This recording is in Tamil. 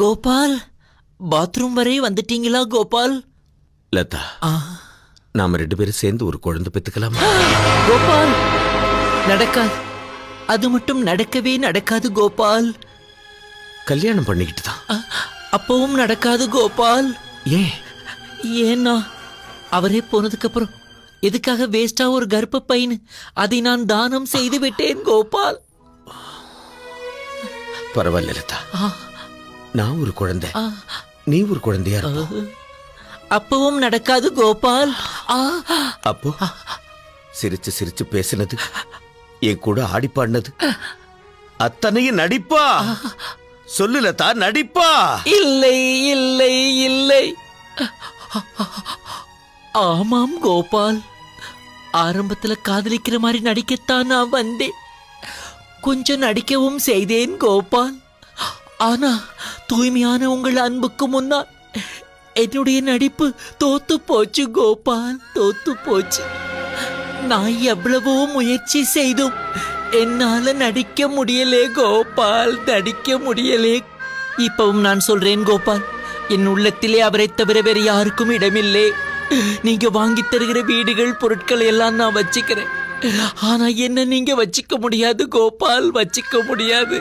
கோபால், பாத்ரூம் வரை வந்துட்டீங்களா கோபால்? லதா, நாம 2 பேரும் சேர்ந்து ஒரு குழந்தை பெத்துக்கலாமா? கோபால், நடக்காது. அது மட்டும் நடக்கவே நடக்காது கோபால். கல்யாணம் பண்ணிக்கிட்டு தான். அப்பவும் நடக்காது கோபால். ஏன்? ஏன்னா அவரே போனதுக்கு அப்புறம் எதுக்காக வேஸ்டா ஒரு கர்ப்பப்பைன்னு அதை நான் தானம் செய்து விட்டேன் கோபால். பரவாயில்ல லதா, நான் ஒரு குழந்தை, நீ ஒரு குழந்தையா இருப்ப. அப்பவும் நடக்காது கோபால். அப்போ சிரிச்சு சிரிச்சு பேசினது, என் கூட ஆடி பாடினது அத்தனையும் நடிப்பா? சொல்லு லதா, நடிப்பா? இல்லை இல்லை இல்லை. ஆமாம் கோபால், ஆரம்பத்துல காதலிக்கிற மாதிரி நடிக்கத்தான் நான் வந்தேன். கொஞ்சம் நடிக்கவும் செய்தேன் கோபால். ஆனா தூய்மையான உங்கள் அன்புக்கு முன்னால் என்னுடைய நடிப்பு தோத்து போச்சு கோபால், தோத்து போச்சு. நான் எவ்வளவோ முயற்சி செய்தும் என்னால நடிக்க முடியலே கோபால், நடிக்க முடியலே. இப்பவும் நான் சொல்றேன் கோபால், என் உள்ளத்திலே அவரை தவிர வேறு யாருக்கும் இடமில்லை. நீங்க வாங்கி தருகிற வீடுகள் பொருட்களை எல்லாம் நான் வச்சுக்கிறேன். ஆனா என்ன நீங்க வச்சுக்க முடியாது கோபால், வச்சுக்க முடியாது.